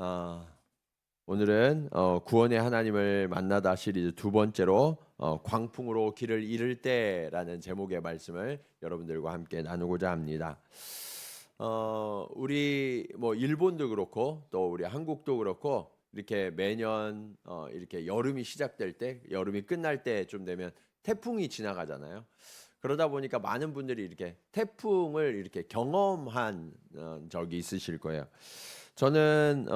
어, 오늘은 구원의 하나님을 만나다 시리즈 두 번째로 광풍으로 길을 잃을 때라는 제목의 말씀을 여러분들과 함께 나누고자 합니다. 우리 뭐 일본도 그렇고 또 우리 한국도 그렇고 이렇게 매년 이렇게 여름이 시작될 때, 여름이 끝날 때쯤 되면 태풍이 지나가잖아요. 그러다 보니까 많은 분들이 이렇게 태풍을 이렇게 경험한 적이 있으실 거예요. 저는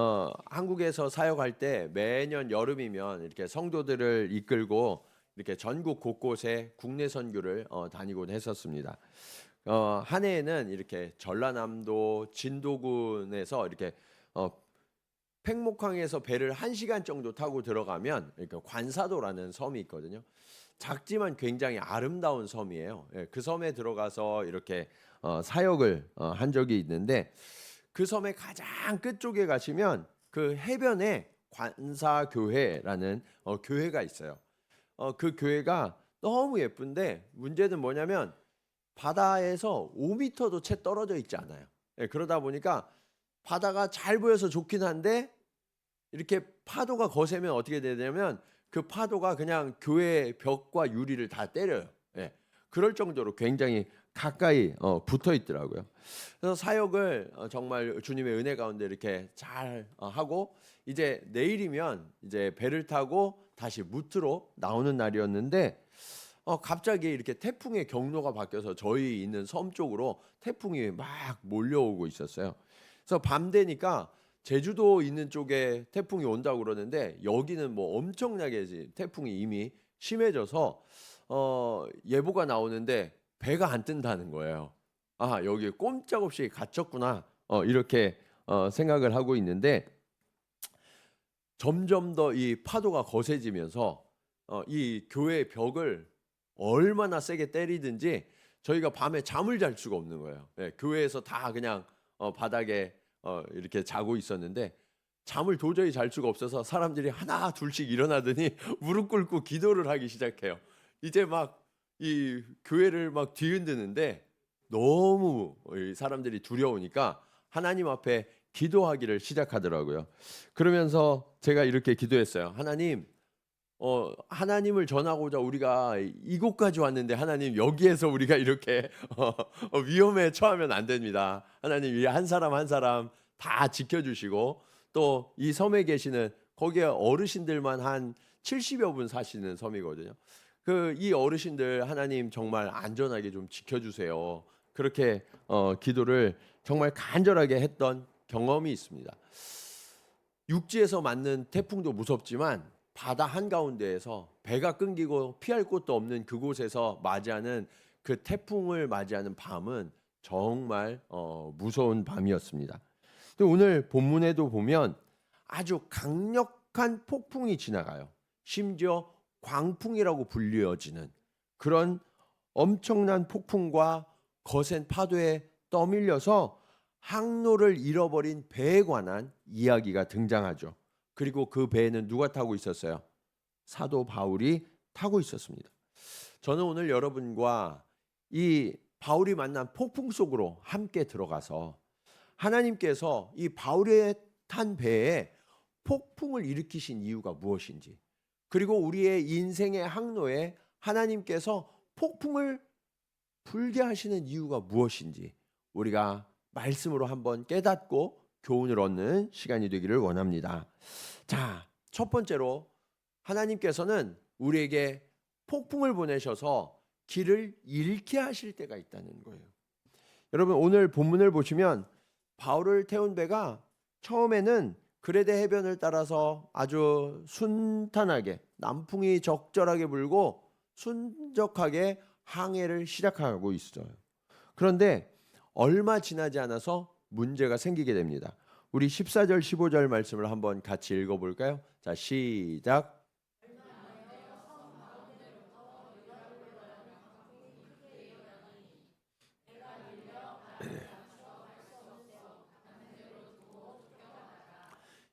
한국에서 사역할 때 매년 여름이면 이렇게 성도들을 이끌고 이렇게 전국 곳곳에 국내 선교를 다니곤 했었습니다. 한 해에는 이렇게 전라남도 진도군에서 이렇게 어, 팽목항에서 배를 1시간 정도 타고 들어가면 이렇게 관사도라는 섬이 있거든요. 작지만 굉장히 아름다운 섬이에요. 예, 그 섬에 들어가서 이렇게 사역을 한 적이 있는데 그 섬의 가장 끝쪽에 가시면 그 해변에 관사교회라는 교회가 있어요. 그 교회가 너무 예쁜데 문제는 뭐냐면 바다에서 5m도 채 떨어져 있지 않아요. 예, 그러다 보니까 바다가 잘 보여서 좋긴 한데 이렇게 파도가 거세면 어떻게 되냐면 그 파도가 그냥 교회 벽과 유리를 다 때려요. 예. 그럴 정도로 굉장히 가까이 붙어 있더라고요. 그래서 사역을 정말 주님의 은혜 가운데 이렇게 잘 하고 이제 내일이면 이제 배를 타고 다시 무트로 나오는 날이었는데 갑자기 이렇게 태풍의 경로가 바뀌어서 저희 있는 섬 쪽으로 태풍이 막 몰려오고 있었어요. 그래서 밤 되니까 제주도 있는 쪽에 태풍이 온다고 그러는데 여기는 뭐 엄청나게 태풍이 이미 심해져서 예보가 나오는데 배가 안 뜬다는 거예요. 아, 여기 꼼짝없이 갇혔구나. 이렇게 생각을 하고 있는데 점점 더 이 파도가 거세지면서 이 교회 벽을 얼마나 세게 때리든지 저희가 밤에 잠을 잘 수가 없는 거예요. 예, 교회에서 다 그냥 바닥에 이렇게 자고 있었는데 잠을 도저히 잘 수가 없어서 사람들이 하나 둘씩 일어나더니 무릎 꿇고 기도를 하기 시작해요. 이제 막 이 교회를 막 뒤흔드는데 너무 이 사람들이 두려우니까 하나님 앞에 기도하기를 시작하더라고요. 그러면서 제가 이렇게 기도했어요. 하나님, 하나님을 전하고자 우리가 이곳까지 왔는데 하나님 여기에서 우리가 이렇게 위험에 처하면 안 됩니다. 하나님 이 한 사람 한 사람 다 지켜주시고 또 이 섬에 계시는 거기에 어르신들만 한 70여 분 사시는 섬이거든요. 그 이 어르신들 하나님 정말 안전하게 좀 지켜주세요. 그렇게 기도를 정말 간절하게 했던 경험이 있습니다. 육지에서 맞는 태풍도 무섭지만 바다 한가운데에서 배가 끊기고 피할 곳도 없는 그곳에서 맞이하는 그 태풍을 맞이하는 밤은 정말 무서운 밤이었습니다. 또 오늘 본문에도 보면 아주 강력한 폭풍이 지나가요. 심지어 광풍이라고 불리어지는 그런 엄청난 폭풍과 거센 파도에 떠밀려서 항로를 잃어버린 배에 관한 이야기가 등장하죠. 그리고 그 배에는 누가 타고 있었어요? 사도 바울이 타고 있었습니다. 저는 오늘 여러분과 이 바울이 만난 폭풍 속으로 함께 들어가서 하나님께서 이 바울의 탄 배에 폭풍을 일으키신 이유가 무엇인지, 그리고 우리의 인생의 항로에 하나님께서 폭풍을 불게 하시는 이유가 무엇인지 우리가 말씀으로 한번 깨닫고 교훈을 얻는 시간이 되기를 원합니다. 자, 첫 번째로 하나님께서는 우리에게 폭풍을 보내셔서 길을 잃게 하실 때가 있다는 거예요. 여러분 오늘 본문을 보시면 바울을 태운 배가 처음에는 그레데 해변을 따라서 아주 순탄하게 남풍이 적절하게 불고 순적하게 항해를 시작하고 있어요. 그런데 얼마 지나지 않아서 문제가 생기게 됩니다. 우리 14절 15절 말씀을 한번 같이 읽어볼까요? 자, 시작.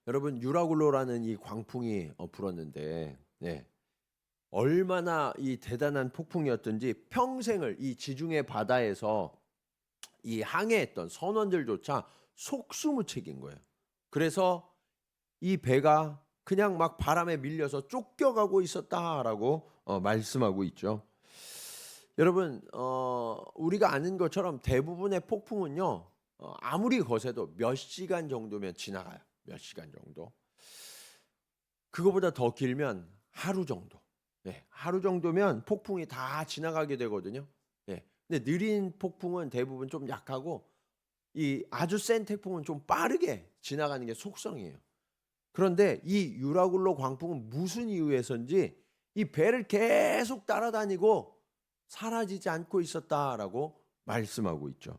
여러분 유라굴로라는 이 광풍이 불었는데 네. 얼마나 이 대단한 폭풍이었던지 평생을 이 지중해 바다에서 이 항해했던 선원들조차 속수무책인 거예요. 그래서 이 배가 그냥 막 바람에 밀려서 쫓겨가고 있었다라고 말씀하고 있죠. 여러분, 우리가 아는 것처럼 대부분의 폭풍은요, 아무리 거세도 몇 시간 정도면 지나가요. 몇 시간 정도. 그거보다 더 길면 하루 정도. 네, 하루 정도면 폭풍이 다 지나가게 되거든요. 네, 근데 느린 폭풍은 대부분 좀 약하고 이 아주 센 태풍은 좀 빠르게 지나가는 게 속성이에요. 그런데 이 유라굴로 광풍은 무슨 이유에서인지 이 배를 계속 따라다니고 사라지지 않고 있었다라고 말씀하고 있죠.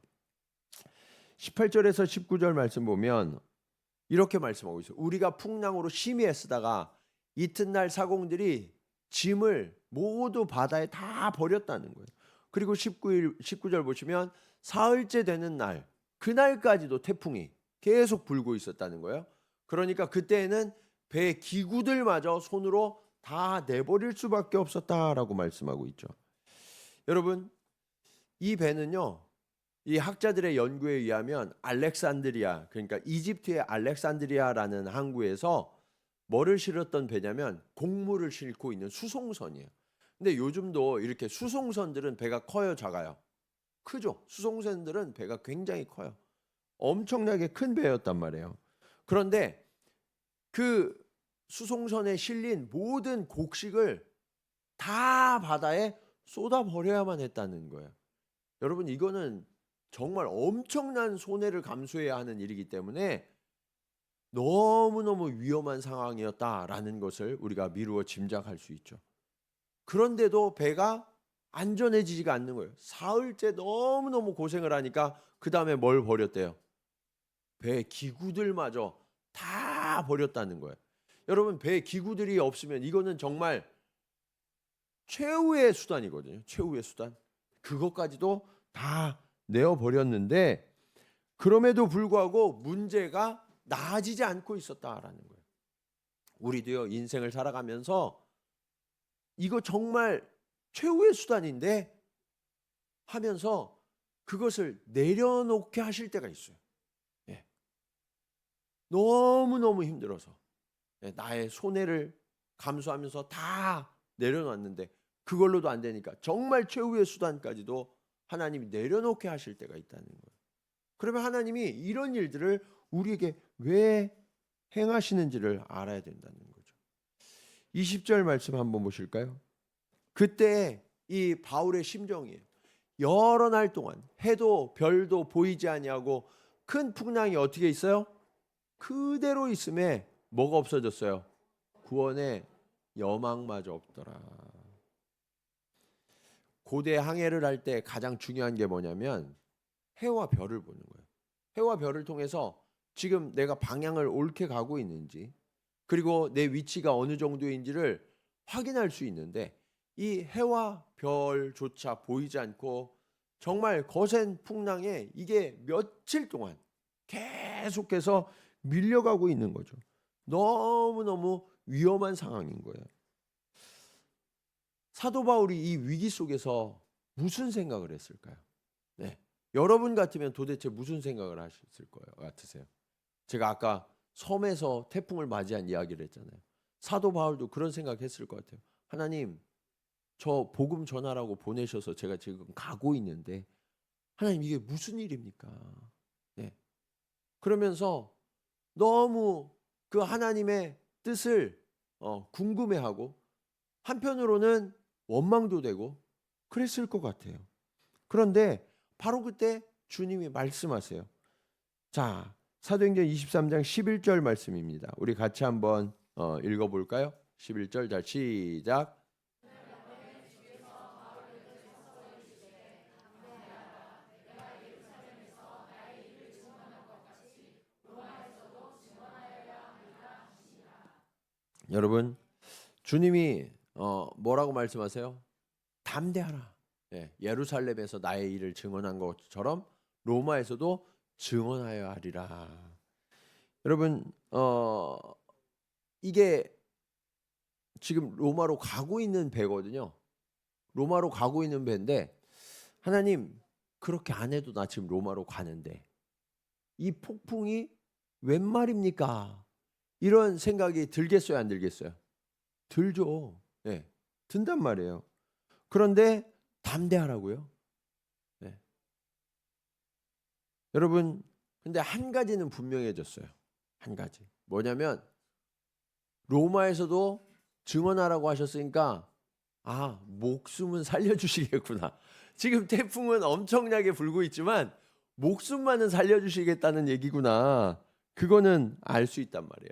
18절에서 19절 말씀 보면 이렇게 말씀하고 있어요. 우리가 풍랑으로 심히 애쓰다가 이튿날 사공들이 짐을 모두 바다에 다 버렸다는 거예요. 그리고 19절 보시면 사흘째 되는 날, 그날까지도 태풍이 계속 불고 있었다는 거예요. 그러니까 그때에는 배 기구들마저 손으로 다 내버릴 수밖에 없었다라고 말씀하고 있죠. 여러분, 이 배는요, 이 학자들의 연구에 의하면 알렉산드리아, 그러니까 이집트의 알렉산드리아라는 항구에서 뭐를 실었던 배냐면 곡물을 싣고 있는 수송선이에요. 근데 요즘도 이렇게 수송선들은 배가 커요, 작아요? 크죠. 수송선들은 배가 굉장히 커요. 엄청나게 큰 배였단 말이에요. 그런데 그 수송선에 실린 모든 곡식을 다 바다에 쏟아 버려야만 했다는 거예요. 여러분, 이거는 정말 엄청난 손해를 감수해야 하는 일이기 때문에 너무너무 위험한 상황이었다라는 것을 우리가 미루어 짐작할 수 있죠. 그런데도 배가 안전해지지가 않는 거예요. 사흘째 너무너무 고생을 하니까 그 다음에 뭘 버렸대요? 배 기구들마저 다 버렸다는 거예요. 여러분, 배 기구들이 없으면 이거는 정말 최후의 수단이거든요. 최후의 수단. 그것까지도 다 내어버렸는데 그럼에도 불구하고 문제가 나아지지 않고 있었다라는 거예요. 우리도요, 인생을 살아가면서 이거 정말 최후의 수단인데 하면서 그것을 내려놓게 하실 때가 있어요. 예. 너무너무 힘들어서 나의 손해를 감수하면서 다 내려놨는데 그걸로도 안 되니까 정말 최후의 수단까지도 하나님이 내려놓게 하실 때가 있다는 거예요. 그러면 하나님이 이런 일들을 우리에게 왜 행하시는지를 알아야 된다는 거죠. 20절 말씀 한번 보실까요? 그때 이 바울의 심정이에요. 여러 날 동안 해도 별도 보이지 아니하고 큰 풍랑이 어떻게 있어요? 그대로 있음에 뭐가 없어졌어요? 구원의 여망마저 없더라. 고대 항해를 할 때 가장 중요한 게 뭐냐면 해와 별을 보는 거예요. 해와 별을 통해서 지금 내가 방향을 옳게 가고 있는지, 그리고 내 위치가 어느 정도인지를 확인할 수 있는데 이 해와 별조차 보이지 않고 정말 거센 풍랑에 이게 며칠 동안 계속해서 밀려가고 있는 거죠. 너무너무 위험한 상황인 거예요. 사도 바울이 이 위기 속에서 무슨 생각을 했을까요? 네. 여러분 같으면 도대체 무슨 생각을 하셨을 거예요? 같으세요? 제가 아까 섬에서 태풍을 맞이한 이야기를 했잖아요. 사도 바울도 그런 생각했을 것 같아요. 하나님, 저 복음 전하라고 보내셔서 제가 지금 가고 있는데 하나님, 이게 무슨 일입니까? 네. 그러면서 너무 그 하나님의 뜻을 궁금해하고 한편으로는 원망도 되고 그랬을 것 같아요. 그런데 바로 그때 주님이 말씀하세요. 자, 사도행전 23장 11절 말씀입니다. 우리 같이 한번 읽어볼까요? 11절, 자, 시작. 여러분, 주님이 뭐라고 말씀하세요? 담대하라. 예, 예루살렘에서 나의 일을 증언한 것처럼 로마에서도 증언하여 하리라. 여러분, 이게 지금 로마로 가고 있는 배거든요. 로마로 가고 있는 배인데 하나님, 그렇게 안 해도 나 지금 로마로 가는데 이 폭풍이 웬 말입니까? 이런 생각이 들겠어요, 안 들겠어요? 들죠. 예, 든단 말이에요. 그런데 담대하라고요. 예. 여러분, 근데 한 가지는 분명해졌어요. 한 가지. 뭐냐면 로마에서도 증언하라고 하셨으니까 목숨은 살려주시겠구나. 지금 태풍은 엄청나게 불고 있지만 목숨만은 살려주시겠다는 얘기구나. 그거는 알 수 있단 말이에요.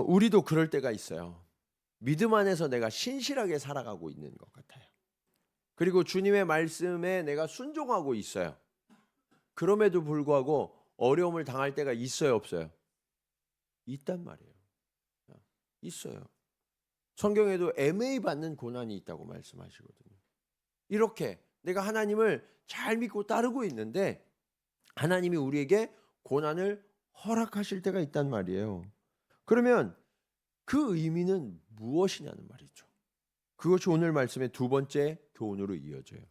우리도 그럴 때가 있어요. 믿음 안에서 내가 신실하게 살아가고 있는 것 같아요. 그리고 주님의 말씀에 내가 순종하고 있어요. 그럼에도 불구하고 어려움을 당할 때가 있어요, 없어요? 있단 말이에요. 있어요. 성경에도 애매히 받는 고난이 있다고 말씀하시거든요. 이렇게 내가 하나님을 잘 믿고 따르고 있는데 하나님이 우리에게 고난을 허락하실 때가 있단 말이에요. 그러면 그 의미는 무엇이냐는 말이죠. 그것이 오늘 말씀의 두 번째 교훈으로 이어져요.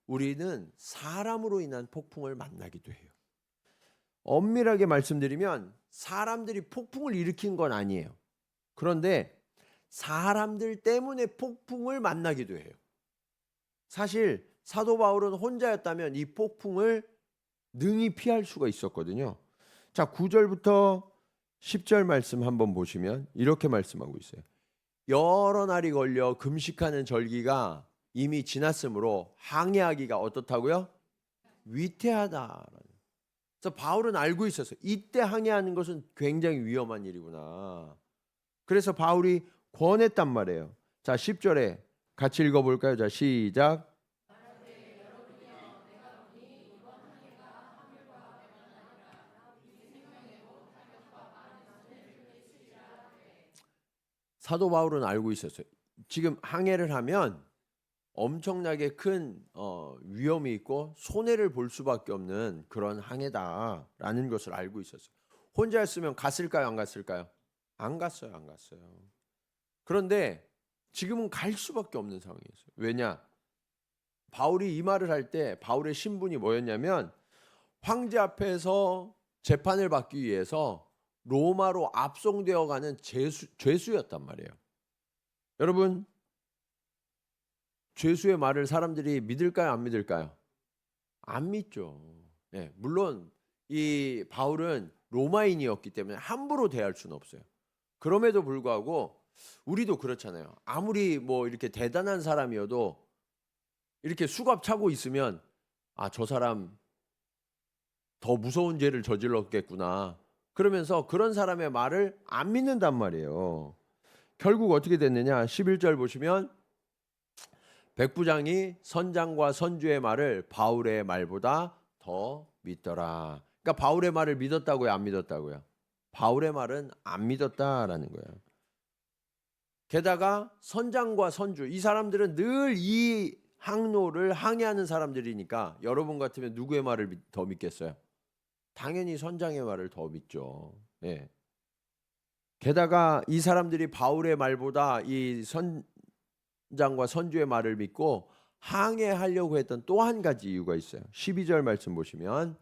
우리는 사람으로 인한 폭풍을 만나기도 해요. 엄밀하게 말씀드리면 사람들이 폭풍을 일으킨 건 아니에요. 그런데 사람들 때문에 폭풍을 만나기도 해요. 사실 사도 바울은 혼자였다면 이 폭풍을 능히 피할 수가 있었거든요. 자, 9절부터 10절 말씀 한번 보시면 이렇게 말씀하고 있어요. 여러 날이 걸려 금식하는 절기가 이미 지났으므로 항해하기가 어떻다고요? 위태하다. 그래서 바울은 알고 있었어요. 이때 항해하는 것은 굉장히 위험한 일이구나. 그래서 바울이 권했단 말이에요. 자, 10절에 같이 읽어볼까요? 자, 시작. 사도 바울은 알고 있었어요. 지금 항해를 하면 엄청나게 큰 위험이 있고 손해를 볼 수밖에 없는 그런 항해다라는 것을 알고 있었어요. 혼자였으면 갔을까요, 안 갔을까요? 안 갔어요, 안 갔어요. 그런데 지금은 갈 수밖에 없는 상황이었어요. 왜냐? 바울이 이 말을 할 때 바울의 신분이 뭐였냐면 황제 앞에서 재판을 받기 위해서 로마로 압송되어 가는 죄수였단 말이에요. 여러분, 죄수의 말을 사람들이 믿을까요, 안 믿을까요? 안 믿죠. 네, 물론 이 바울은 로마인이었기 때문에 함부로 대할 수는 없어요. 그럼에도 불구하고 우리도 그렇잖아요. 아무리 뭐 이렇게 대단한 사람이어도 이렇게 수갑 차고 있으면 저 사람 더 무서운 죄를 저질렀겠구나. 그러면서 그런 사람의 말을 안 믿는단 말이에요. 결국 어떻게 됐느냐? 11절 보시면 백부장이 선장과 선주의 말을 바울의 말보다 더 믿더라. 그러니까 바울의 말을 믿었다고요, 안 믿었다고요? 바울의 말은 안 믿었다라는 거예요. 게다가 선장과 선주, 이 사람들은 늘 이 항로를 항해하는 사람들이니까 여러분 같으면 누구의 말을 더 믿겠어요? 당연히 선장의 말을 더 믿죠. 예. 게다가 이 사람들이 바울의 말보다 이 선장과 선주의 말을 믿고 항해하려고 했던 또 한 가지 이유가 있어요. 12절 말씀 보시면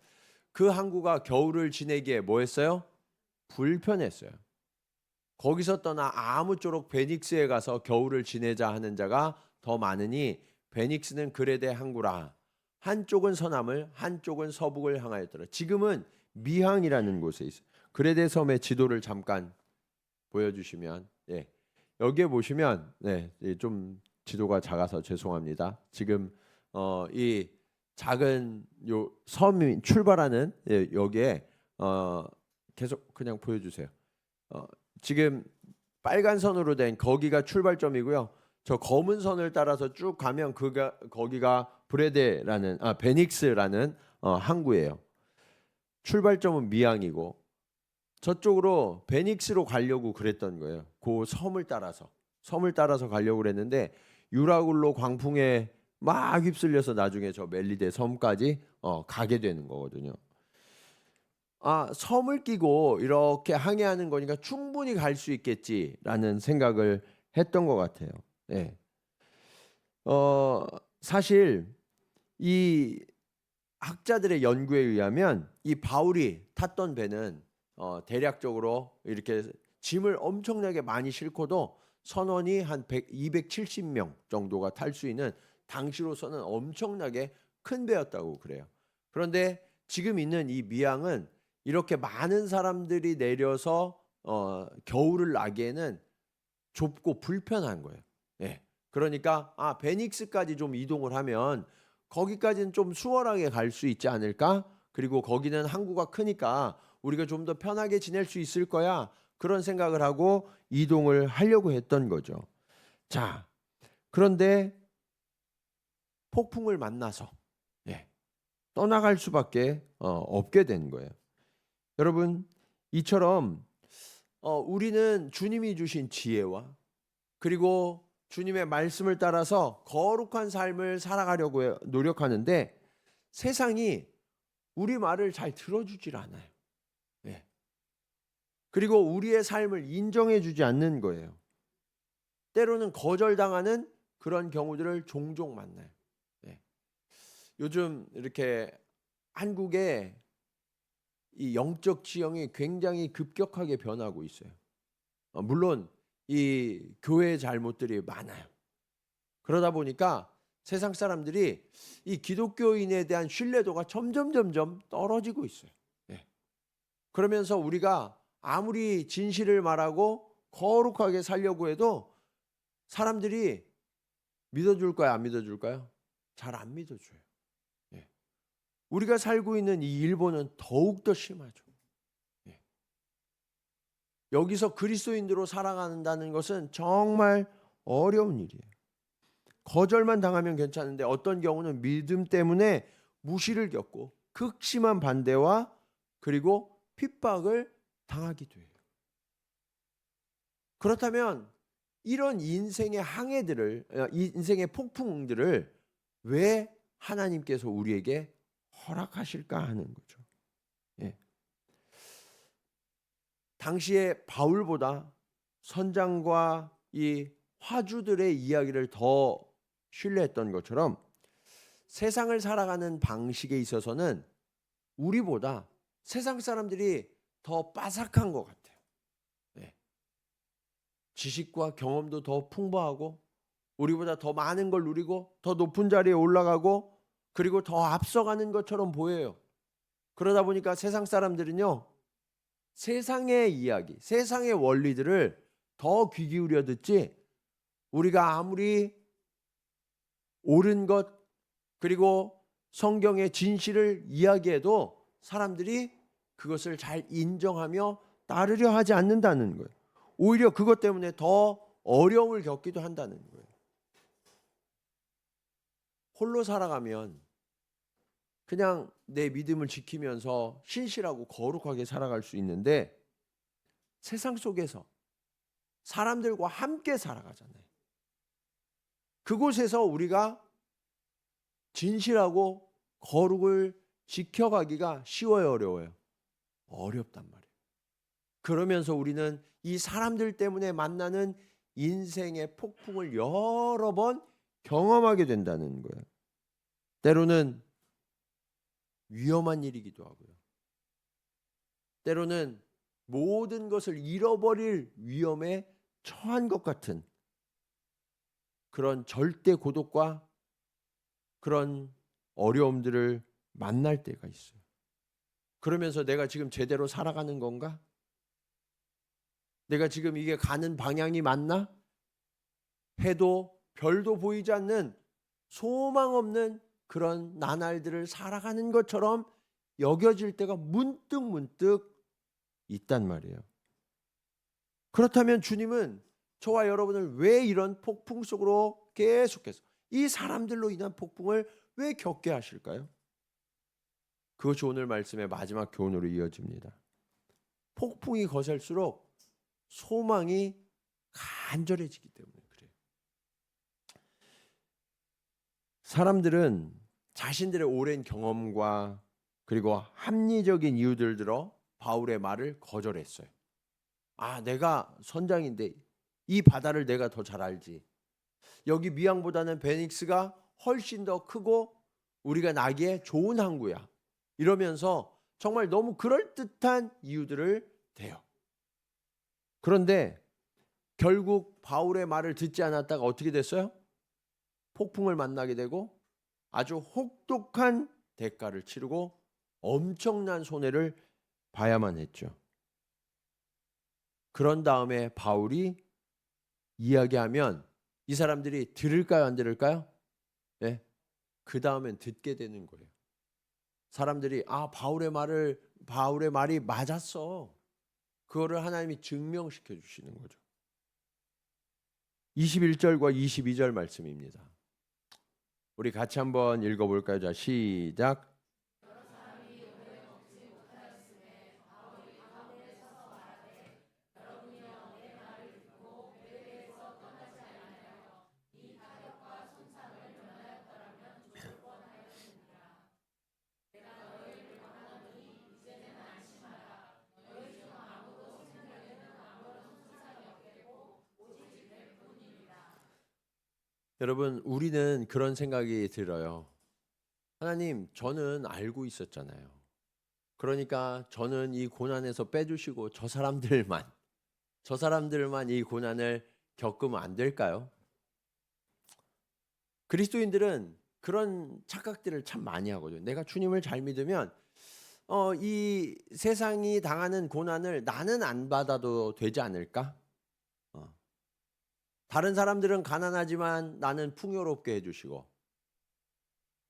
그 항구가 겨울을 지내기에 뭐 했어요? 불편했어요. 거기서 떠나 아무쪼록 베닉스에 가서 겨울을 지내자 하는 자가 더 많으니 베닉스는 그레데 항구라. 한쪽은 서남을 한쪽은 서북을 향하였더라. 지금은 미항이라는 곳에 있어요. 그레데 섬의 지도를 잠깐 보여주시면 여기에 보시면 좀 지도가 작아서 죄송합니다. 지금 이 작은 요 섬이 출발하는 여기에 계속 그냥 보여주세요. 지금 빨간 선으로 된 거기가 출발점이고요. 저 검은 선을 따라서 쭉 가면 거기가 베닉스라는 항구예요. 출발점은 미항이고 저쪽으로 베닉스로 가려고 그랬던 거예요. 그 섬을 따라서 가려고 그랬는데 유라굴로 광풍에 막 휩쓸려서 나중에 저 멜리데 섬까지 가게 되는 거거든요. 섬을 끼고 이렇게 항해하는 거니까 충분히 갈 수 있겠지라는 생각을 했던 것 같아요. 네. 사실 이 학자들의 연구에 의하면 이 바울이 탔던 배는 대략적으로 이렇게 짐을 엄청나게 많이 싣고도 선원이 한 270명 정도가 탈 수 있는 당시로서는 엄청나게 큰 배였다고 그래요. 그런데 지금 있는 이 미양은 이렇게 많은 사람들이 내려서 겨울을 나기에는 좁고 불편한 거예요. 예. 그러니까 베닉스까지 좀 이동을 하면 거기까지는 좀 수월하게 갈 수 있지 않을까? 그리고 거기는 항구가 크니까 우리가 좀 더 편하게 지낼 수 있을 거야. 그런 생각을 하고 이동을 하려고 했던 거죠. 자, 그런데 폭풍을 만나서 떠나갈 수밖에 없게 된 거예요. 여러분, 이처럼 우리는 주님이 주신 지혜와 그리고 주님의 말씀을 따라서 거룩한 삶을 살아가려고 노력하는데 세상이 우리 말을 잘 들어주질 않아요. 그리고 우리의 삶을 인정해주지 않는 거예요. 때로는 거절당하는 그런 경우들을 종종 만나요. 요즘 이렇게 한국의 이 영적 지형이 굉장히 급격하게 변하고 있어요. 물론 이 교회의 잘못들이 많아요. 그러다 보니까 세상 사람들이 이 기독교인에 대한 신뢰도가 점점 떨어지고 있어요. 그러면서 우리가 아무리 진실을 말하고 거룩하게 살려고 해도 사람들이 믿어줄까요? 안 믿어줄까요? 잘 안 믿어줘요. 우리가 살고 있는 이 일본은 더욱더 심하죠. 여기서 그리스도인으로 살아간다는 것은 정말 어려운 일이에요. 거절만 당하면 괜찮은데 어떤 경우는 믿음 때문에 무시를 겪고 극심한 반대와 그리고 핍박을 당하기도 해요. 그렇다면 이런 인생의 인생의 폭풍들을 왜 하나님께서 우리에게 허락하실까 하는 거죠. 당시에 바울보다 선장과 이 화주들의 이야기를 더 신뢰했던 것처럼 세상을 살아가는 방식에 있어서는 우리보다 세상 사람들이 더 빠삭한 것 같아요. 지식과 경험도 더 풍부하고 우리보다 더 많은 걸 누리고 더 높은 자리에 올라가고 그리고 더 앞서가는 것처럼 보여요. 그러다 보니까 세상 사람들은요, 세상의 이야기, 세상의 원리들을 더 귀 기울여 듣지 우리가 아무리 옳은 것 그리고 성경의 진실을 이야기해도 사람들이 그것을 잘 인정하며 따르려 하지 않는다는 거예요. 오히려 그것 때문에 더 어려움을 겪기도 한다는 거예요. 홀로 살아가면 그냥 내 믿음을 지키면서 신실하고 거룩하게 살아갈 수 있는데 세상 속에서 사람들과 함께 살아가잖아요. 그곳에서 우리가 진실하고 거룩을 지켜가기가 쉬워요, 어려워요? 어렵단 말이에요. 그러면서 우리는 이 사람들 때문에 만나는 인생의 폭풍을 여러 번 경험하게 된다는 거예요. 때로는 위험한 일이기도 하고요. 때로는 모든 것을 잃어버릴 위험에 처한 것 같은 그런 절대 고독과 그런 어려움들을 만날 때가 있어요. 그러면서 내가 지금 제대로 살아가는 건가? 내가 지금 이게 가는 방향이 맞나? 해도 별도 보이지 않는 소망 없는 그런 나날들을 살아가는 것처럼 여겨질 때가 문득 있단 말이에요. 그렇다면 주님은 저와 여러분을 왜 이런 폭풍 속으로 계속해서 이 사람들로 인한 폭풍을 왜 겪게 하실까요? 그것이 오늘 말씀의 마지막 교훈으로 이어집니다. 폭풍이 거셀수록 소망이 간절해지기 때문에 그래요. 사람들은 자신들의 오랜 경험과 그리고 합리적인 이유들 들어 바울의 말을 거절했어요. 내가 선장인데 이 바다를 내가 더 잘 알지. 여기 미양보다는 베닉스가 훨씬 더 크고 우리가 나기에 좋은 항구야. 이러면서 정말 너무 그럴듯한 이유들을 돼요. 그런데 결국 바울의 말을 듣지 않았다가 어떻게 됐어요? 폭풍을 만나게 되고 아주 혹독한 대가를 치르고 엄청난 손해를 봐야만 했죠. 그런 다음에 바울이 이야기하면 이 사람들이 들을까요, 안 들을까요? 네. 그 다음엔 듣게 되는 거예요. 사람들이 바울의 말이 맞았어. 그거를 하나님이 증명시켜 주시는 거죠. 21절과 22절 말씀입니다. 우리 같이 한번 읽어볼까요? 자, 시작. 여러분, 우리는 그런 생각이 들어요. 하나님, 저는 알고 있었잖아요. 그러니까 저는 이 고난에서 빼주시고 저 사람들만 이 고난을 겪으면 안 될까요? 그리스도인들은 그런 착각들을 참 많이 하거든요. 내가 주님을 잘 믿으면 이 세상이 당하는 고난을 나는 안 받아도 되지 않을까? 다른 사람들은 가난하지만 나는 풍요롭게 해주시고,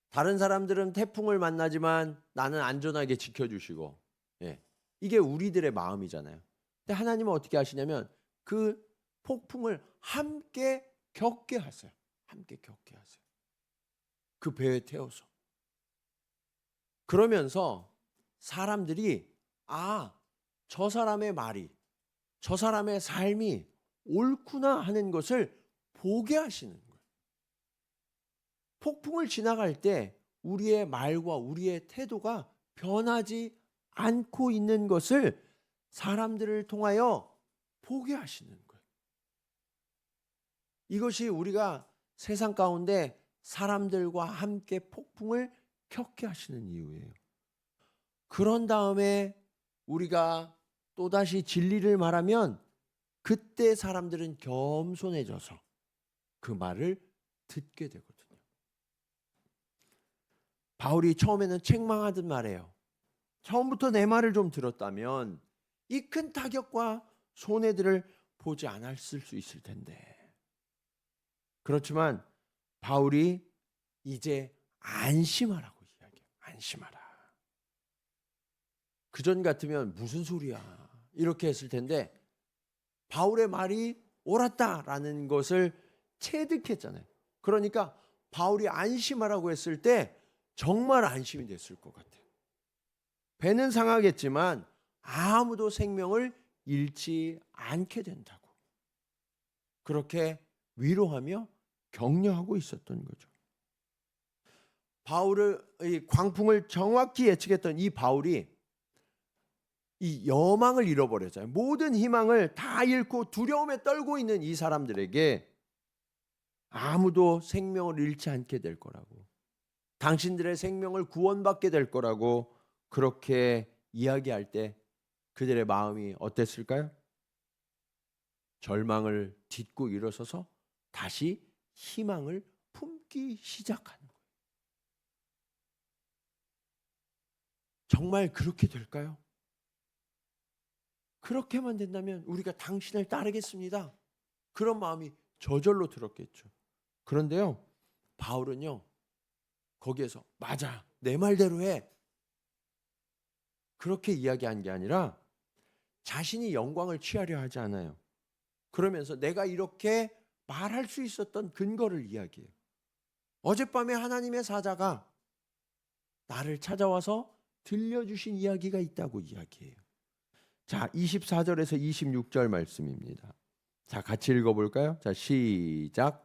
다른 사람들은 태풍을 만나지만 나는 안전하게 지켜주시고, 예. 이게 우리들의 마음이잖아요. 근데 하나님은 어떻게 하시냐면 그 폭풍을 함께 겪게 하세요. 함께 겪게 하세요. 그 배에 태워서. 그러면서 사람들이 저 사람의 말이, 저 사람의 삶이 옳구나 하는 것을 보게 하시는 거예요. 폭풍을 지나갈 때 우리의 말과 우리의 태도가 변하지 않고 있는 것을 사람들을 통하여 보게 하시는 거예요. 이것이 우리가 세상 가운데 사람들과 함께 폭풍을 겪게 하시는 이유예요. 그런 다음에 우리가 또다시 진리를 말하면 그때 사람들은 겸손해져서 그 말을 듣게 되거든요. 바울이 처음에는 책망하듯 말해요. 처음부터 내 말을 좀 들었다면 이 큰 타격과 손해들을 보지 않았을 수 있을 텐데. 그렇지만 바울이 이제 안심하라고 이야기해요. 안심하라. 그전 같으면 무슨 소리야 이렇게 했을 텐데 바울의 말이 옳았다라는 것을 체득했잖아요. 그러니까 바울이 안심하라고 했을 때 정말 안심이 됐을 것 같아요. 배는 상하겠지만 아무도 생명을 잃지 않게 된다고. 그렇게 위로하며 격려하고 있었던 거죠. 이 광풍을 정확히 예측했던 이 바울이 이 여망을 잃어버렸잖아요. 모든 희망을 다 잃고 두려움에 떨고 있는 이 사람들에게 아무도 생명을 잃지 않게 될 거라고, 당신들의 생명을 구원받게 될 거라고 그렇게 이야기할 때 그들의 마음이 어땠을까요? 절망을 딛고 일어서서 다시 희망을 품기 시작하는 거예요. 정말 그렇게 될까요? 그렇게만 된다면 우리가 당신을 따르겠습니다. 그런 마음이 저절로 들었겠죠. 그런데요, 바울은요, 거기에서 맞아, 내 말대로 해. 그렇게 이야기한 게 아니라 자신이 영광을 취하려 하지 않아요. 그러면서 내가 이렇게 말할 수 있었던 근거를 이야기해요. 어젯밤에 하나님의 사자가 나를 찾아와서 들려주신 이야기가 있다고 이야기해요. 자, 24절에서 26절 말씀입니다. 자, 같이 읽어볼까요? 자, 시작.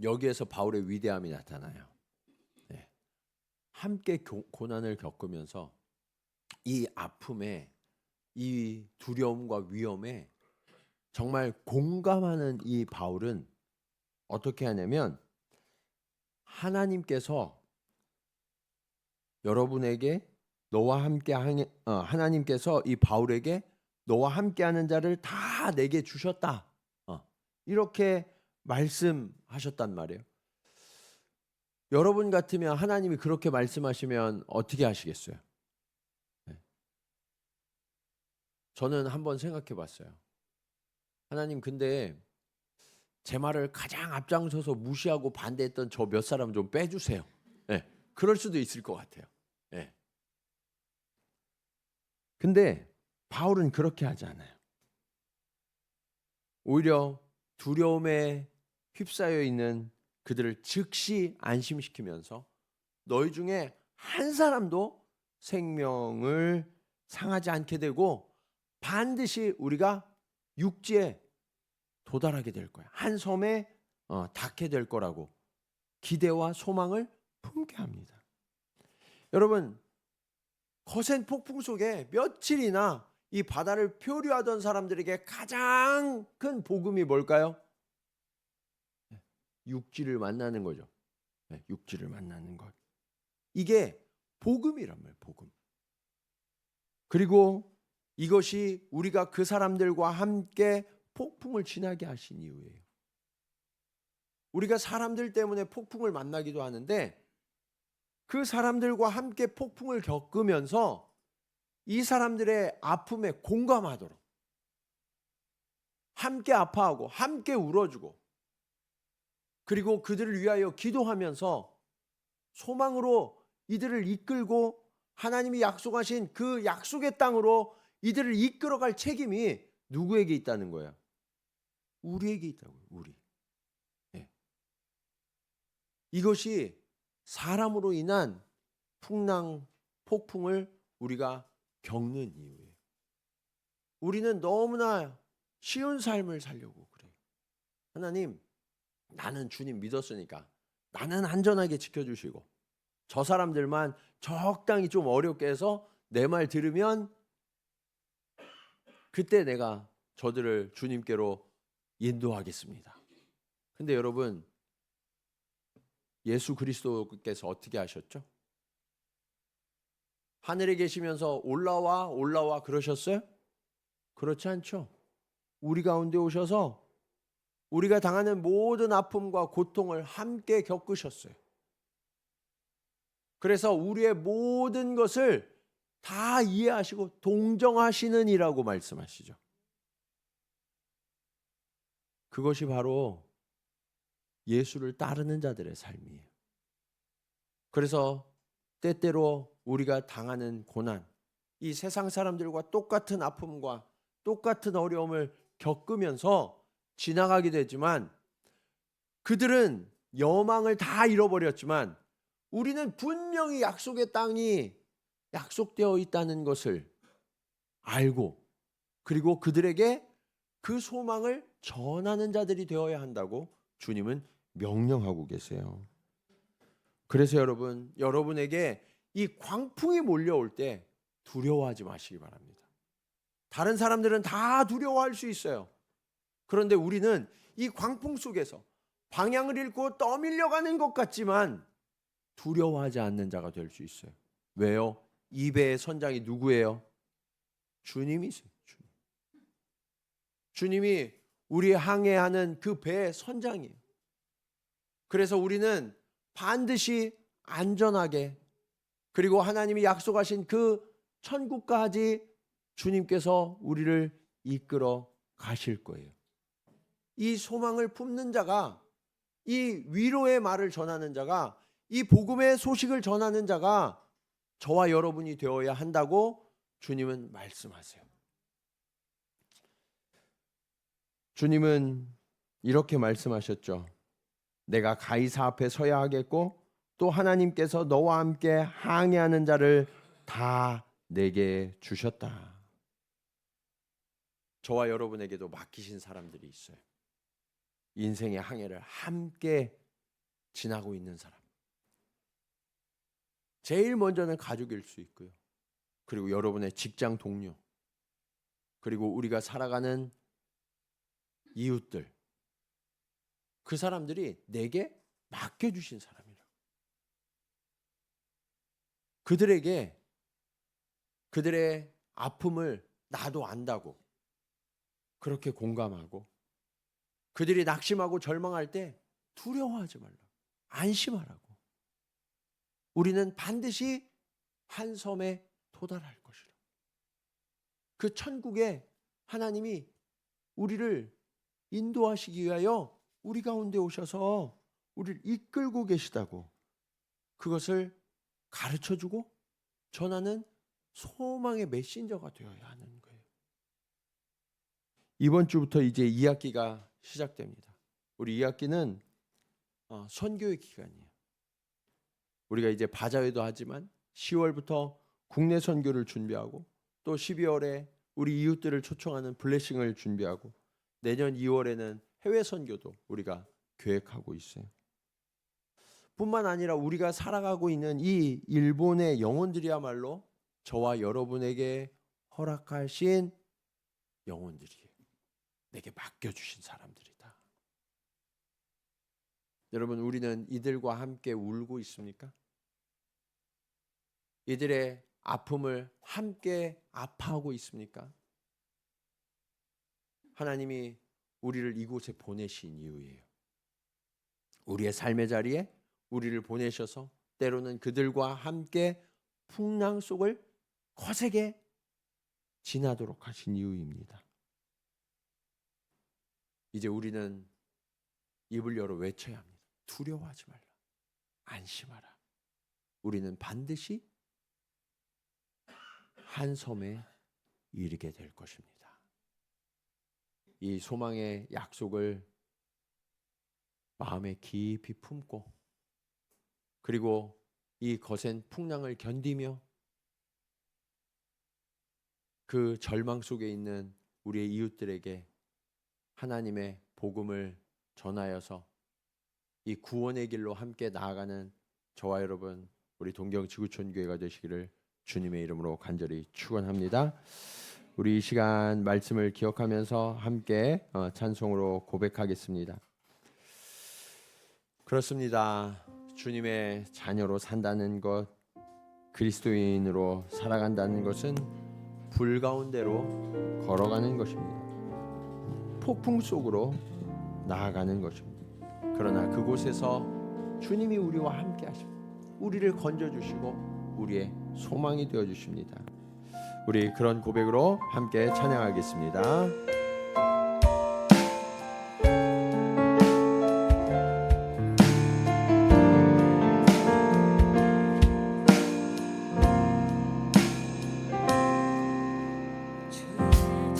여기에서 바울의 위대함이 나타나요. 네. 함께 고난을 겪으면서 이 아픔에, 이 두려움과 위험에 정말 공감하는 이 바울은 어떻게 하냐면, 하나님께서 여러분에게 너와 함께 하나님께서 이 바울에게 너와 함께하는 자를 다 내게 주셨다, 이렇게 말씀하셨단 말이에요. 여러분 같으면 하나님이 그렇게 말씀하시면 어떻게 하시겠어요? 네. 저는 한번 생각해 봤어요. 하나님, 근데 제 말을 가장 앞장서서 무시하고 반대했던 저 몇 사람 좀 빼주세요. 네. 그럴 수도 있을 것 같아요. 네. 근데 바울은 그렇게 하지 않아요. 오히려 두려움에 휩싸여 있는 그들을 즉시 안심시키면서 너희 중에 한 사람도 생명을 상하지 않게 되고 반드시 우리가 육지에 도달하게 될 거야. 한 섬에 닿게 될 거라고 기대와 소망을 품게 합니다. 여러분, 거센 폭풍 속에 며칠이나 이 바다를 표류하던 사람들에게 가장 큰 복음이 뭘까요? 육지를 만나는 거죠. 육지를 만나는 것. 이게 복음이란 말이에요. 복음. 그리고 이것이 우리가 그 사람들과 함께 폭풍을 지나게 하신 이유예요. 우리가 사람들 때문에 폭풍을 만나기도 하는데 그 사람들과 함께 폭풍을 겪으면서 이 사람들의 아픔에 공감하도록, 함께 아파하고 함께 울어주고, 그리고 그들을 위하여 기도하면서 소망으로 이들을 이끌고 하나님이 약속하신 그 약속의 땅으로 이들을 이끌어갈 책임이 누구에게 있다는 거야? 우리에게 있다고요. 우리. 네. 이것이 사람으로 인한 폭풍을 우리가 겪는 이유예요. 우리는 너무나 쉬운 삶을 살려고 그래요. 하나님, 나는 주님 믿었으니까 나는 안전하게 지켜주시고 저 사람들만 적당히 좀 어렵게 해서 내 말 들으면 그때 내가 저들을 주님께로 인도하겠습니다. 근데 여러분, 예수 그리스도께서 어떻게 하셨죠? 하늘에 계시면서 올라와 그러셨어요? 그렇지 않죠. 우리 가운데 오셔서 우리가 당하는 모든 아픔과 고통을 함께 겪으셨어요. 그래서 우리의 모든 것을 다 이해하시고 동정하시는 이라고 말씀하시죠. 그것이 바로 예수를 따르는 자들의 삶이에요. 그래서 때때로 우리가 당하는 고난, 이 세상 사람들과 똑같은 아픔과 똑같은 어려움을 겪으면서 지나가게 되지만 그들은 여망을 다 잃어버렸지만 우리는 분명히 약속의 땅이 약속되어 있다는 것을 알고, 그리고 그들에게 그 소망을 전하는 자들이 되어야 한다고 주님은 명령하고 계세요. 그래서 여러분에게 이 광풍이 몰려올 때 두려워하지 마시기 바랍니다. 다른 사람들은 다 두려워할 수 있어요. 그런데 우리는 이 광풍 속에서 방향을 잃고 떠밀려가는 것 같지만 두려워하지 않는 자가 될 수 있어요. 왜요? 이 배의 선장이 누구예요? 주님이세요. 주님이 우리 항해하는 그 배의 선장이에요. 그래서 우리는 반드시 안전하게, 그리고 하나님이 약속하신 그 천국까지 주님께서 우리를 이끌어 가실 거예요. 이 소망을 품는 자가, 이 위로의 말을 전하는 자가, 이 복음의 소식을 전하는 자가 저와 여러분이 되어야 한다고 주님은 말씀하세요. 주님은 이렇게 말씀하셨죠. 내가 가이사 앞에 서야 하겠고 또 하나님께서 너와 함께 항해하는 자를 다 내게 주셨다. 저와 여러분에게도 맡기신 사람들이 있어요. 인생의 항해를 함께 지나고 있는 사람. 제일 먼저는 가족일 수 있고요. 그리고 여러분의 직장 동료, 그리고 우리가 살아가는 이웃들, 그 사람들이 내게 맡겨주신 사람이라. 그들에게 그들의 아픔을 나도 안다고 그렇게 공감하고, 그들이 낙심하고 절망할 때 두려워하지 말라고, 안심하라고. 우리는 반드시 한 섬에 도달할 것이라. 그 천국에 하나님이 우리를 인도하시기 위하여 우리 가운데 오셔서 우리를 이끌고 계시다고, 그것을 가르쳐주고 전하는 소망의 메신저가 되어야 하는 거예요. 이번 주부터 이제 2학기가 시작됩니다. 우리 2학기는 선교의 기간이에요. 우리가 이제 바자회도 하지만 10월부터 국내 선교를 준비하고, 또 12월에 우리 이웃들을 초청하는 블레싱을 준비하고, 내년 2월에는 해외 선교도 우리가 계획하고 있어요. 뿐만 아니라 우리가 살아가고 있는 이 일본의 영혼들이야말로 저와 여러분에게 허락하신 영혼들이에요. 내게 맡겨주신 사람들이다. 여러분, 우리는 이들과 함께 울고 있습니까? 이들의 아픔을 함께 아파하고 있습니까? 하나님이 우리를 이곳에 보내신 이유예요. 우리의 삶의 자리에 우리를 보내셔서 때로는 그들과 함께 풍랑 속을 거세게 지나도록 하신 이유입니다. 이제 우리는 입을 열어 외쳐야 합니다. 두려워하지 말라. 안심하라. 우리는 반드시 한 섬에 이르게 될 것입니다. 이 소망의 약속을 마음에 깊이 품고, 그리고 이 거센 풍랑을 견디며 그 절망 속에 있는 우리의 이웃들에게 하나님의 복음을 전하여서 이 구원의 길로 함께 나아가는 저와 여러분, 우리 동경 지구촌 교회가 되시기를 주님의 이름으로 간절히 축원합니다. 우리 이 시간 말씀을 기억하면서 함께 찬송으로 고백하겠습니다. 그렇습니다. 주님의 자녀로 산다는 것, 그리스도인으로 살아간다는 것은 불 가운데로 걸어가는 것입니다. 폭풍 속으로 나아가는 것입니다. 그러나 그곳에서 주님이 우리와 함께 하십니다. 우리를 건져주시고 우리의 소망이 되어주십니다. 우리 그런 고백으로 함께 찬양하겠습니다.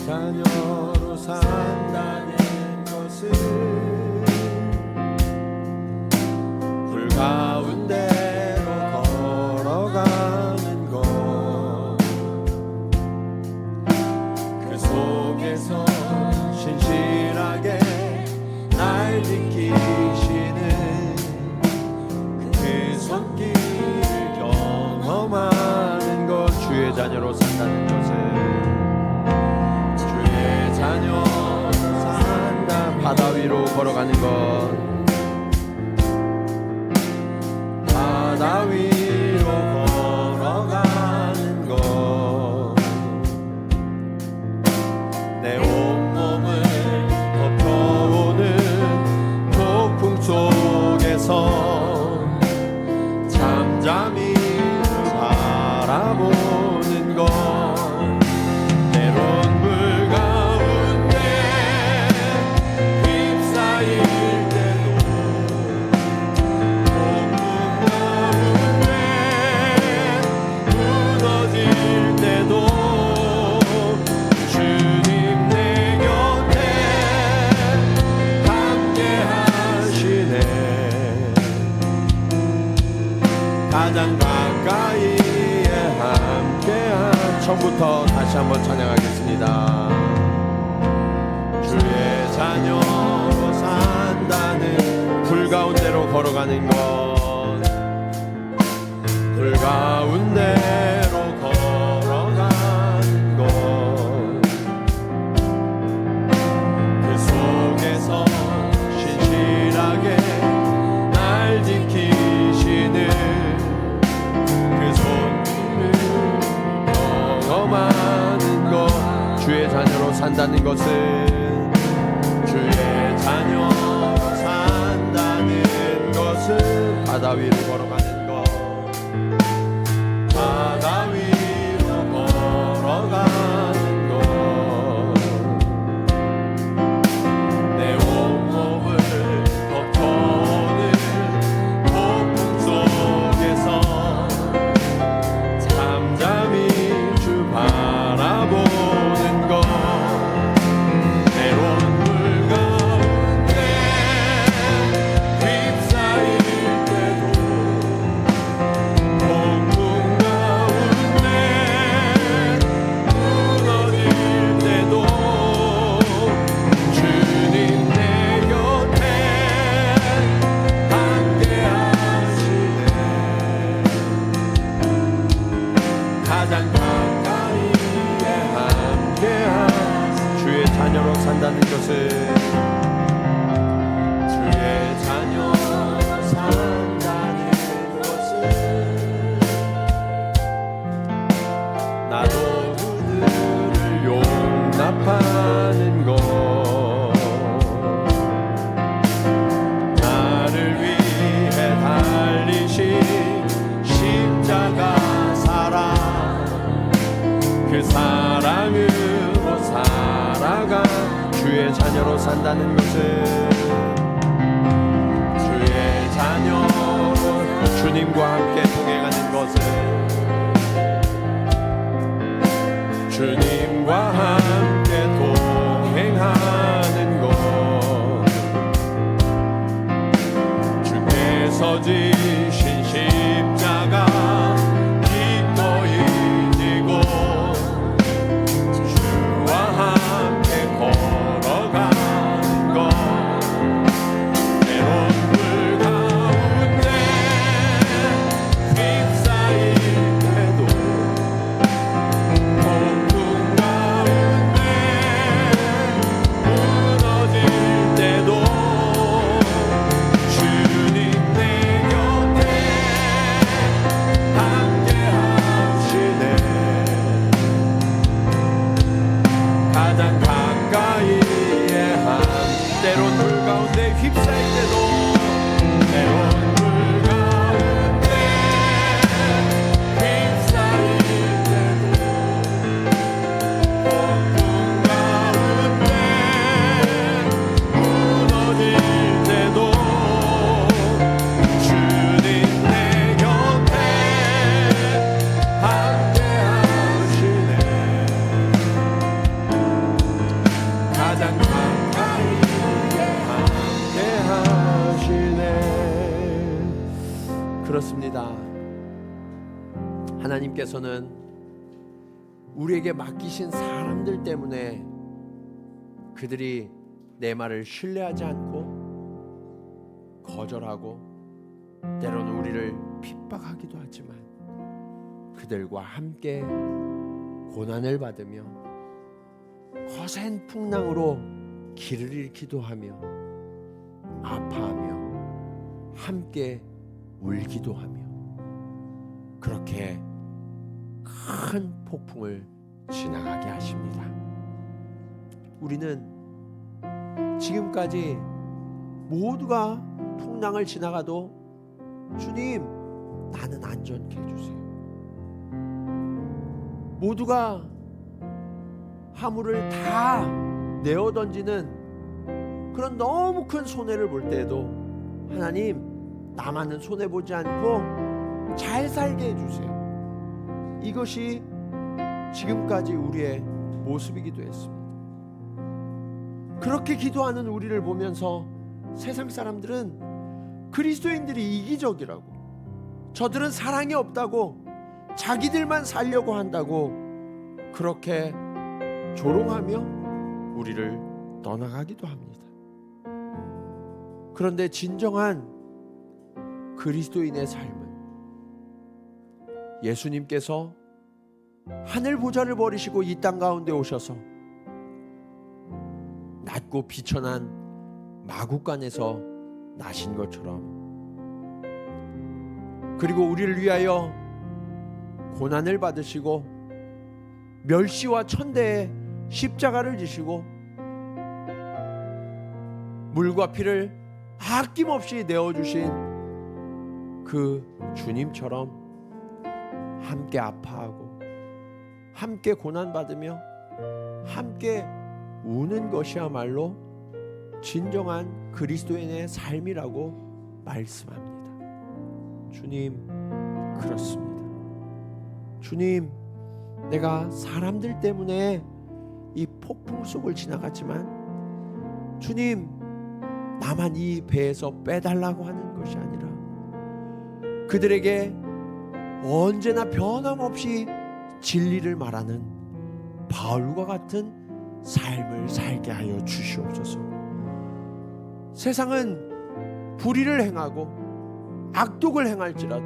자녀로 산다는 것은 불 가운데로 걸어가는 것, 그 속에서 신실하게 날 지키시는 그 손길을 경험하는 것. 주의 자녀로 산다는 것은 바다 위로 걸어가는 것, 바다 위로 걸어가는 것, 내 온몸을 덮여오는 폭풍 속에서 잠잠히 바라보는 것, 가장 가까이에 함께한. 처음부터 다시 한번 찬양하겠습니다. 주의 자녀로 산다는 불 가운데로 걸어가는 것 불 가운데로 걸어가는 것 그 속에서 신실하게 날 지키시는 그 손길을 경험하는 것 주의 자녀로 산다는 것은 주의 자녀로 산다는 것은 바다 위로 걸어가는 것 바다 위로 걸어가는 것 내 온몸을 덮쳐오는 폭풍 속에서 잠잠히 주 바라보는 것 때론 물 가운데 휩싸일 때도 폭풍 가운데 무너질 때도 주님 내 곁에 함께 하시네 가장 가까이에 함께한 주의 자녀로 산다는 것은 주의 자녀로 산다는 것은 나도 그들을 용납하는 것 나를 위해 달리신 십자가 사랑 그 사랑으로 살아가 주의 자녀로 산다는 것은 주의 자녀로 주님과 함께 동행하는 것은 주님과 함께 동행하는 것 주께서 지신 십자가 기꺼이 지고 주와 함께 걸어가는 것 때론 물 가운데 휩싸일 때도 폭풍 가운데 무너질 때도 주님 내 곁에 함께 하시네 가장 가까이에 때론 물 가운데 휩싸일 때도 때론 물 가운데 휩싸일 때도 폭풍 가운데 무너질 때도 주님 내 곁에 함께 하시네 가장 가까이에 함께 하시네 그렇습니다. 하나님께서는 우리에게 맡기신 사람들 때문에 그들이 내 말을 신뢰하지 않고 거절하고 때로는 우리를 핍박하기도 하지만 그들과 함께 고난을 받으며 거센 풍랑으로 길을 잃기도 하며 아파하며 함께 울기도 하며 그렇게 큰 폭풍을 지나가게 하십니다. 우리는 지금까지 모두가 풍랑을 지나가도 주님 나는 안전케 해주세요. 모두가 화물을 다 내어 던지는 그런 너무 큰 손해를 볼 때에도 하나님 나만은 손해 보지 않고 잘 살게 해주세요. 이것이 지금까지 우리의 모습이기도 했습니다. 그렇게 기도하는 우리를 보면서 세상 사람들은 그리스도인들이 이기적이라고, 저들은 사랑이 없다고, 자기들만 살려고 한다고 그렇게 조롱하며 우리를 떠나가기도 합니다. 그런데 진정한 그리스도인의 삶은 예수님께서 하늘 보좌를 버리시고 이 땅 가운데 오셔서 낮고 비천한 마구간에서 나신 것처럼, 그리고 우리를 위하여 고난을 받으시고 멸시와 천대의 십자가를 지시고 물과 피를 아낌없이 내어주신 그 주님처럼 함께 아파하고 함께 고난받으며 함께 우는 것이야말로 진정한 그리스도인의 삶이라고 말씀합니다. 주님, 그렇습니다. 주님, 내가 사람들 때문에 이 폭풍 속을 지나갔지만 주님, 나만 이 배에서 빼달라고 하는 것이 아니라 그들에게 언제나 변함없이 진리를 말하는 바울과 같은 삶을 살게 하여 주시옵소서. 세상은 불의를 행하고 악독을 행할지라도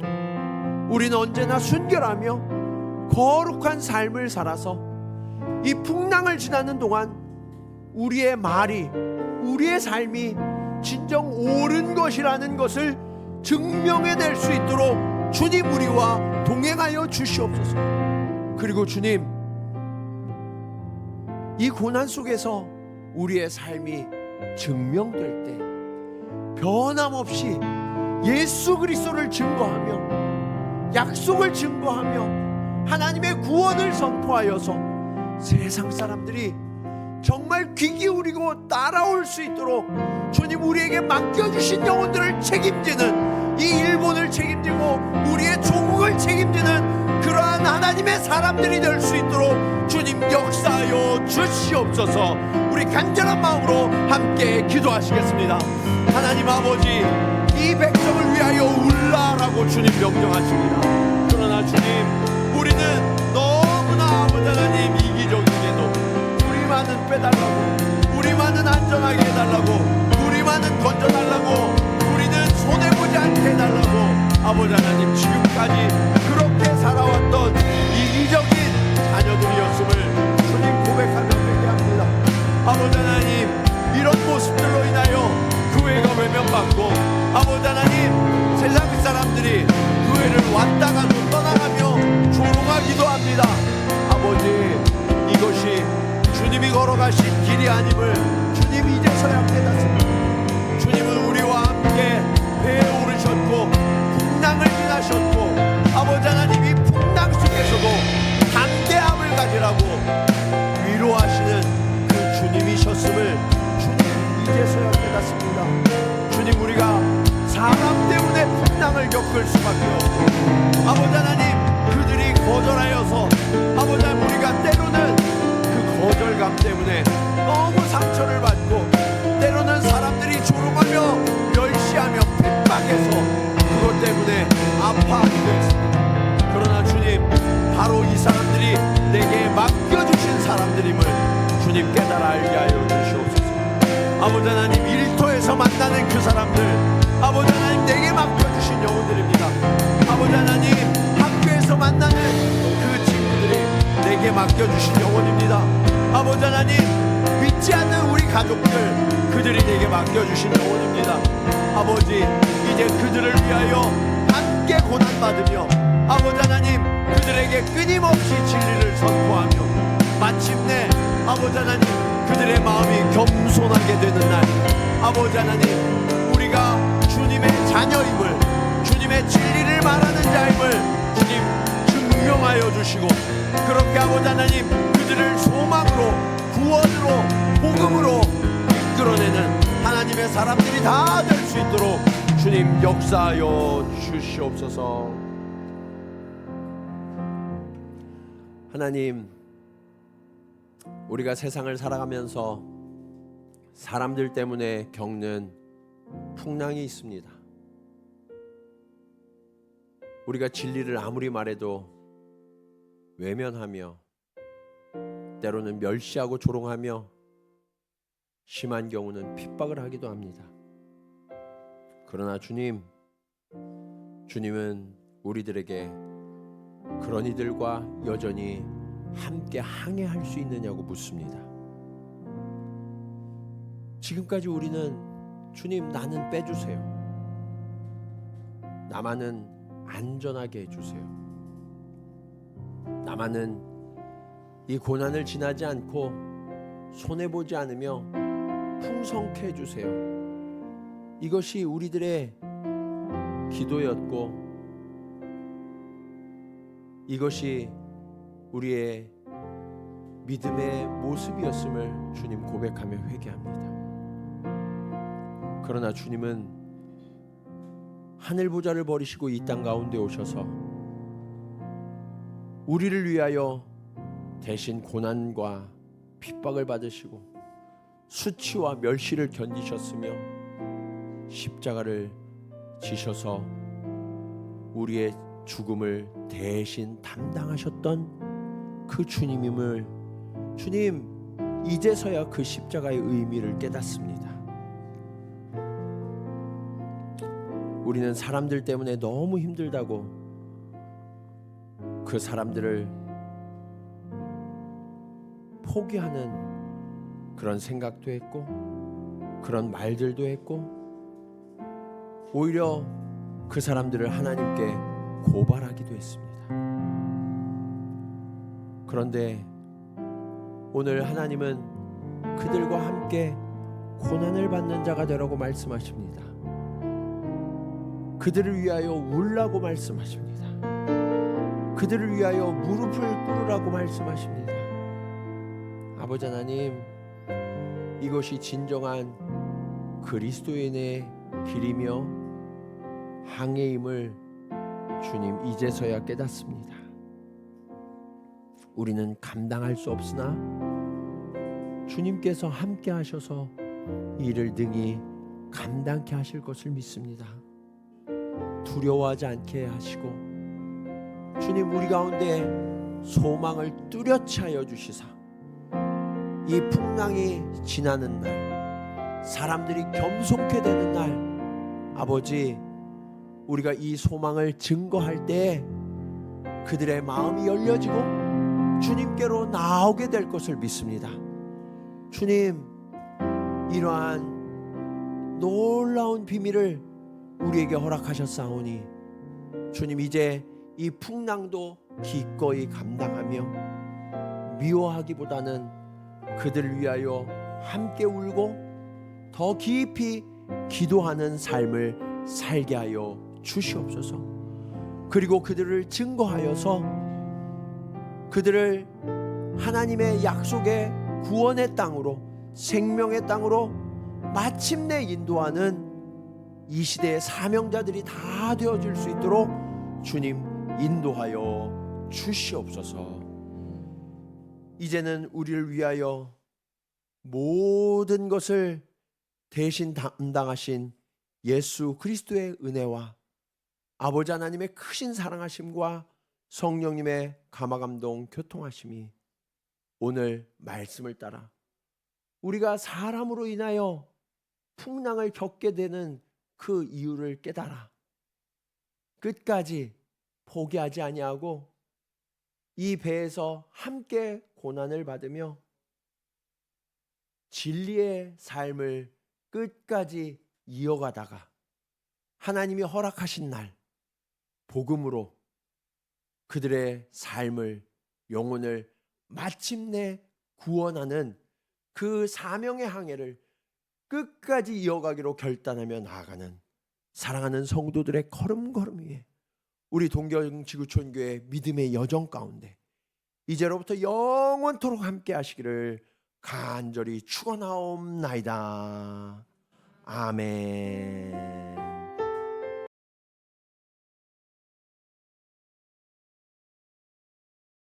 우리는 언제나 순결하며 거룩한 삶을 살아서 이 풍랑을 지나는 동안 우리의 말이, 우리의 삶이 진정 옳은 것이라는 것을 증명해낼 수 있도록 주님 우리와 동행하여 주시옵소서. 그리고 주님, 이 고난 속에서 우리의 삶이 증명될 때 변함없이 예수 그리스도를 증거하며 약속을 증거하며 하나님의 구원을 선포하여서 세상 사람들이 정말 귀 기울이고 따라올 수 있도록 주님 우리에게 맡겨주신 영혼들을 책임지는, 이 일본을 책임지고 우리의 조국을 책임지는 그러한 하나님의 사람들이 될 수 있도록 주님 역사하여 주시옵소서. 우리 간절한 마음으로 함께 기도하시겠습니다. 하나님 아버지, 이 백성을 위하여 울라라고 주님 명령하십니다. 그러나 주님, 우리는 너무나 아버지 하나님 이기적이게도 우리만은 빼달라고, 우리만은 안전하게 해달라고, 우리만은 건져달라고, 우리는 손해보지 않게 해달라고 아버지 하나님 지금까지 그렇게 살아왔던 이기적인 자녀들이었음을 주님 고백하며 회개합니다. 아버지 하나님, 이런 모습들로 인하여 교회가 외면받고 아버지 하나님 세상 사람들이 교회를 왔다가도 떠나가며 조롱하기도 합니다. 아버지, 이것이 주님이 걸어가신 길이 아님을 주님 이제서야 깨닫습니다. 주님은 우리와 함께 배에 오르셨고 풍랑을 지나셨고 아버지 하나님 이 풍랑 속에서도 담대함을 가지라고 위로하시는 그 주님이셨음을 주님 이제서야 깨닫습니다. 주님, 우리가 사람 때문에 풍랑을 겪을 수밖에 없고 아버지 하나님 그들이 거절하여서 아버지 하나님 우리가 때로는 그 거절감 때문에 너무 상처를 받고 때로는 사람들이 조롱하며 멸시하며 핍박해서 그것 때문에 아파하기도 했습니다. 그러나 주님, 바로 이 사람들이 내게 맡겨주신 사람들임을 주님 깨달아 알게 하여 주시옵소서. 아버지 하나님, 일터에서 만나는 그 사람들, 아버지 하나님 내게 맡겨주신 영혼들입니다. 아버지 하나님, 학교에서 만나는 그 친구들이 내게 맡겨주신 영혼입니다. 아버지 하나님, 믿지 않는 우리 가족들, 그들이 내게 맡겨주신 영혼입니다. 아버지, 이제 그들을 위하여 함께 고난받으며 아버지 하나님 그들에게 끊임없이 진리를 선포하며 마침내 아버지 하나님 그들의 마음이 겸손하게 되는 날, 아버지 하나님 우리가 주님의 자녀임을, 주님의 진리를 말하는 자임을 주님 증명하여 주시고 그렇게 아버지 하나님 그들을 소망으로, 구원으로, 복음으로 이끌어내는 하나님의 사람들이 다 될 수 있도록 주님 역사하여 주시옵소서. 하나님, 우리가 세상을 살아가면서 사람들 때문에 겪는 풍랑이 있습니다. 우리가 진리를 아무리 말해도 외면하며 때로는 멸시하고 조롱하며 심한 경우는 핍박을 하기도 합니다. 그러나 주님, 주님은 우리들에게 그런 이들과 여전히 함께 항해할 수 있느냐고 묻습니다. 지금까지 우리는 주님 나는 빼주세요. 나만은 안전하게 해주세요. 나만은 이 고난을 지나지 않고 손해보지 않으며 풍성케 해주세요. 이것이 우리들의 기도였고 이것이 우리의 믿음의 모습이었음을 주님 고백하며 회개합니다. 그러나 주님은 하늘 보좌를 버리시고 이 땅 가운데 오셔서 우리를 위하여 대신 고난과 핍박을 받으시고 수치와 멸시를 견디셨으며 십자가를 지셔서 우리의 죽음을 대신 담당하셨던 그 주님임을 주님 이제서야 그 십자가의 의미를 깨닫습니다. 우리는 사람들 때문에 너무 힘들다고 그 사람들을 포기하는 그런 생각도 했고 그런 말들도 했고 오히려 그 사람들을 하나님께 고발하기도 했습니다. 그런데 오늘 하나님은 그들과 함께 고난을 받는 자가 되라고 말씀하십니다. 그들을 위하여 울라고 말씀하십니다. 그들을 위하여 무릎을 꿇으라고 말씀하십니다. 아버지 하나님, 이것이 진정한 그리스도인의 길이며 항해임을 주님 이제서야 깨닫습니다. 우리는 감당할 수 없으나 주님께서 함께 하셔서 이를 능히 감당케 하실 것을 믿습니다. 두려워하지 않게 하시고 주님 우리 가운데 소망을 뚜렷이 하여 주시사 이 풍랑이 지나는 날 사람들이 겸손케 되는 날 아버지 우리가 이 소망을 증거할 때 그들의 마음이 열려지고 주님께로 나오게 될 것을 믿습니다. 주님 이러한 놀라운 비밀을 우리에게 허락하셨사오니 주님 이제 이 풍랑도 기꺼이 감당하며 미워하기보다는 그들을 위하여 함께 울고 더 깊이 기도하는 삶을 살게 하여 주시옵소서. 그리고 그들을 증거하여서 그들을 하나님의 약속의 구원의 땅으로 생명의 땅으로 마침내 인도하는 이 시대의 사명자들이 다 되어질 수 있도록 주님 인도하여 주시옵소서. 이제는 우리를 위하여 모든 것을 대신 담당하신 예수 그리스도의 은혜와 아버지 하나님의 크신 사랑하심과 성령님의 감화감동 교통하심이 오늘 말씀을 따라 우리가 사람으로 인하여 풍랑을 겪게 되는 그 이유를 깨달아 끝까지 포기하지 아니하고 이 배에서 함께 고난을 받으며 진리의 삶을 끝까지 이어가다가 하나님이 허락하신 날 복음으로 그들의 삶을 영혼을 마침내 구원하는 그 사명의 항해를 끝까지 이어가기로 결단하며 나아가는 사랑하는 성도들의 걸음걸음 위에 우리 동경지구촌교회 믿음의 여정 가운데 이제로부터 영원토록 함께 하시기를 간절히 축원하옵나이다. 아멘.